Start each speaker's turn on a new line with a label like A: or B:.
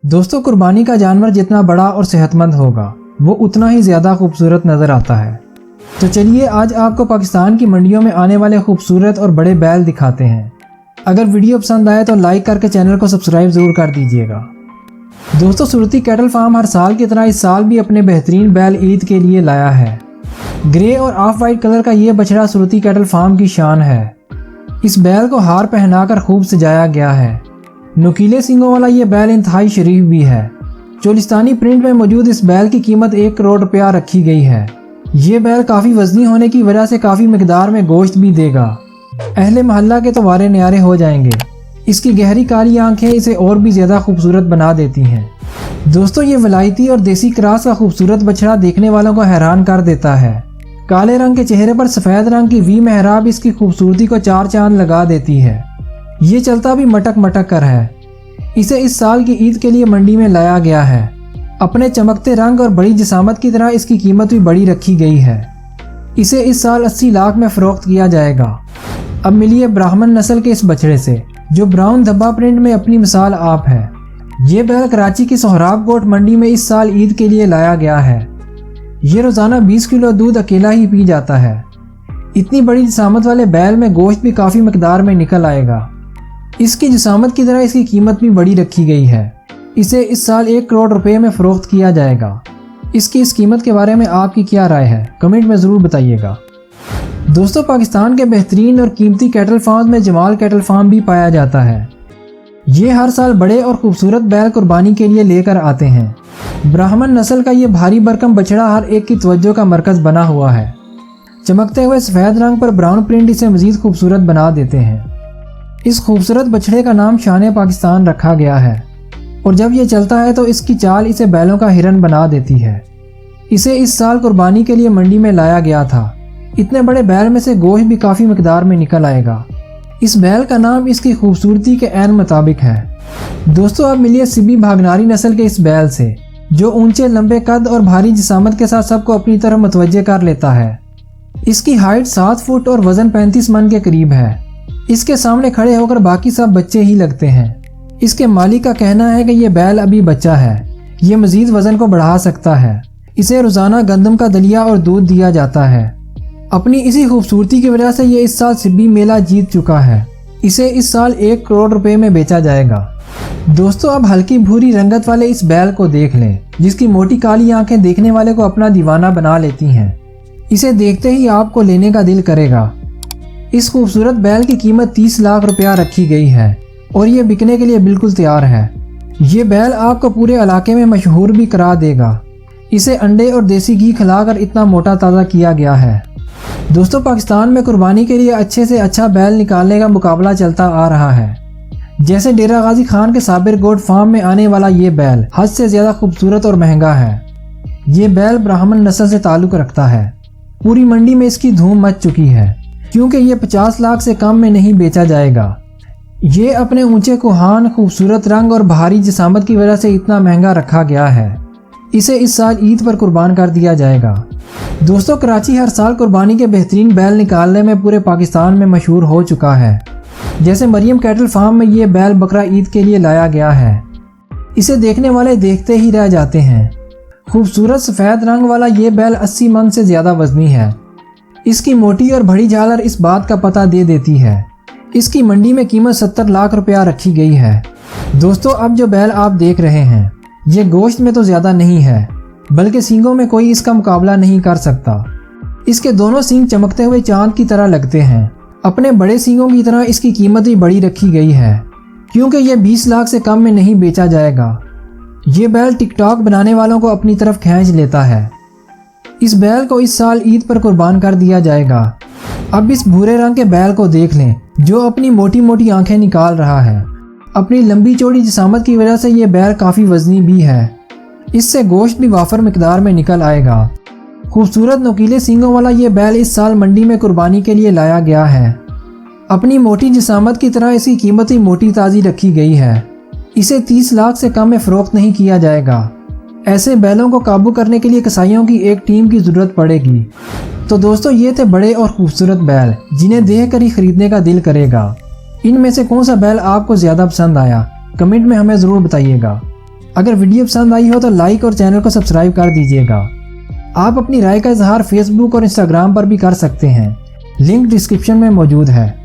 A: दोस्तों, कुर्बानी का जानवर जितना बड़ा और सेहतमंद होगा वो उतना ही ज़्यादा खूबसूरत नज़र आता है। तो चलिए आज आपको पाकिस्तान की मंडियों में आने वाले खूबसूरत और बड़े बैल दिखाते हैं। अगर वीडियो पसंद आए तो लाइक करके चैनल को सब्सक्राइब ज़रूर कर दीजिएगा। दोस्तों, सुरती कैटल फार्म हर साल की तरह इस साल भी अपने बेहतरीन बैल ईद के लिए लाया है। ग्रे और ऑफ वाइट कलर का ये बछड़ा सुरती कैटल फार्म की शान है। इस बैल को हार पहनाकर खूब सजाया गया है। नुकीले सींगों वाला ये बैल इंतहाई शरीफ भी है। चोलिस्तानी प्रिंट में मौजूद इस बैल की कीमत 1 करोड़ रुपया रखी गई है। ये बैल काफ़ी वजनी होने की वजह से काफ़ी मिकदार में गोश्त भी देगा। अहले मोहल्ला के तो वारे न्यारे हो जाएंगे। इसकी गहरी काली आंखें इसे और भी ज़्यादा खूबसूरत बना देती हैं। दोस्तों, ये वलायती और देसी क्रास का खूबसूरत बछड़ा देखने वालों को हैरान कर देता है। काले रंग के चेहरे पर सफ़ेद रंग की वी मेहराब इसकी खूबसूरती को 4 चांद लगा देती है। ये चलता भी मटक मटक कर है। इसे इस साल की ईद के लिए मंडी में लाया गया है। अपने चमकते रंग और बड़ी जिसामत की तरह इसकी कीमत भी बड़ी रखी गई है। इसे इस साल 80 लाख में फ़रोख्त किया जाएगा। अब मिलिए ब्राह्मण नस्ल के इस बछड़े से जो ब्राउन धब्बा प्रिंट में अपनी मिसाल आप है। ये बैल कराची की सोहराब कोट मंडी में इस साल ईद के लिए लाया गया है। ये रोज़ाना 20 किलो दूध अकेला ही पी जाता है। इतनी बड़ी जिसामत वाले बैल में गोश्त भी काफ़ी मिकदार में निकल आएगा। इसकी जिसामत की तरह इसकी कीमत भी बड़ी रखी गई है। इसे इस साल 1 करोड़ रुपए में फ़रोख्त किया जाएगा। इसकी इस कीमत के बारे में आपकी क्या राय है, कमेंट में ज़रूर बताइएगा। दोस्तों, पाकिस्तान के बेहतरीन और कीमती कैटल फार्म में जमाल कैटल फार्म भी पाया जाता है। ये हर साल बड़े और खूबसूरत बैल कुर्बानी के लिए लेकर आते हैं। ब्राह्मण नस्ल का ये भारी भरकम बछड़ा हर एक की तवज्जो का मरकज़ बना हुआ है। चमकते हुए सफ़ेद रंग पर ब्राउन प्रिंट इसे मज़ीद खूबसूरत बना देते हैं। इस खूबसूरत बछड़े का नाम शान पाकिस्तान रखा गया है और जब ये चलता है तो इसकी चाल इसे बैलों का हिरन बना देती है। इसे इस साल कुर्बानी के लिए मंडी में लाया गया था। इतने बड़े बैल में से गोश्त भी काफ़ी मिकदार में निकल आएगा। इस बैल का नाम इसकी खूबसूरती के ऐन मुताबिक है। दोस्तों, अब मिलिए सिबी भागनारी नस्ल के इस बैल से जो ऊंचे लंबे कद और भारी जिसामत के साथ सबको अपनी तरफ मुतवज्जे कर लेता है। इसकी हाइट 7 फुट और वजन 35 मन के करीब है। इसके सामने खड़े होकर बाकी सब बच्चे ही लगते हैं। इसके मालिक का कहना है कि ये बैल अभी बच्चा है, ये मजीद वजन को बढ़ा सकता है। इसे रोज़ाना गंदम का दलिया और दूध दिया जाता है। अपनी इसी खूबसूरती की वजह से ये इस साल सिब्बी मेला जीत चुका है। इसे इस साल 1 करोड़ रुपए में बेचा जाएगा। दोस्तों, अब हल्की भूरी रंगत वाले इस बैल को देख लें जिसकी मोटी काली आंखें देखने वाले को अपना दीवाना बना लेती हैं। इसे देखते ही आपको लेने का दिल करेगा। इस खूबसूरत बैल की कीमत 30 लाख रुपया रखी गई है और ये बिकने के लिए बिल्कुल तैयार है। ये बैल आपको पूरे इलाके में मशहूर भी करा देगा। इसे अंडे और देसी घी खिलाकर इतना मोटा ताज़ा किया गया है। दोस्तों, पाकिस्तान में कुर्बानी के लिए अच्छे से अच्छा बैल निकालने का मुकाबला चलता आ रहा है। जैसे डेरा गाजी खान के साबिर गोट फार्म में आने वाला ये बैल हद से ज़्यादा खूबसूरत और महंगा है। ये बैल ब्राह्मण नस्ल से ताल्लुक़ रखता है। पूरी मंडी में इसकी धूम मच चुकी है क्योंकि ये 50 लाख से कम में नहीं बेचा जाएगा। ये अपने ऊंचे कुहान, खूबसूरत रंग और भारी जिसामत की वजह से इतना महंगा रखा गया है। इसे इस साल ईद पर कुर्बान कर दिया जाएगा। दोस्तों, कराची हर साल कुर्बानी के बेहतरीन बैल निकालने में पूरे पाकिस्तान में मशहूर हो चुका है। जैसे मरियम कैटल फार्म में ये बैल बकरा ईद के लिए लाया गया है। इसे देखने वाले देखते ही रह जाते हैं। खूबसूरत सफ़ेद रंग वाला ये बैल 80 मन से ज़्यादा वजनी है। इसकी मोटी और बड़ी झालर इस बात का पता दे देती है। इसकी मंडी में कीमत 70 लाख रुपया रखी गई है। दोस्तों, अब जो बैल आप देख रहे हैं ये गोश्त में तो ज़्यादा नहीं है बल्कि सींगों में कोई इसका मुकाबला नहीं कर सकता। इसके दोनों सींग चमकते हुए चांद की तरह लगते हैं। अपने बड़े सींगों की तरह इसकी कीमत भी बड़ी रखी गई है क्योंकि यह 20 लाख से कम में नहीं बेचा जाएगा। ये बैल टिकटॉक बनाने वालों को अपनी तरफ खींच लेता है। इस बैल को इस साल ईद पर कुर्बान कर दिया जाएगा। अब इस भूरे रंग के बैल को देख लें जो अपनी मोटी मोटी आंखें निकाल रहा है। अपनी लंबी चौड़ी जिसामत की वजह से ये बैल काफ़ी वजनी भी है। इससे गोश्त भी वाफर मिकदार में निकल आएगा। खूबसूरत नुकीले सींगों वाला ये बैल इस साल मंडी में कुर्बानी के लिए लाया गया है। अपनी मोटी जिसामत की तरह इसकी कीमत ही मोटी ताज़ी रखी गई है। इसे 30 लाख से कम में फ़रोख्त नहीं किया जाएगा। ऐसे बैलों को काबू करने के लिए कसाईयों की एक टीम की ज़रूरत पड़ेगी। तो दोस्तों, ये थे बड़े और खूबसूरत बैल जिन्हें देख कर ही खरीदने का दिल करेगा। इनमें से कौन सा बैल आपको ज़्यादा पसंद आया, कमेंट में हमें ज़रूर बताइएगा। अगर वीडियो पसंद आई हो तो लाइक और चैनल को सब्सक्राइब कर दीजिएगा। आप अपनी राय का इजहार फेसबुक और इंस्टाग्राम पर भी कर सकते हैं, लिंक डिस्क्रिप्शन में मौजूद है।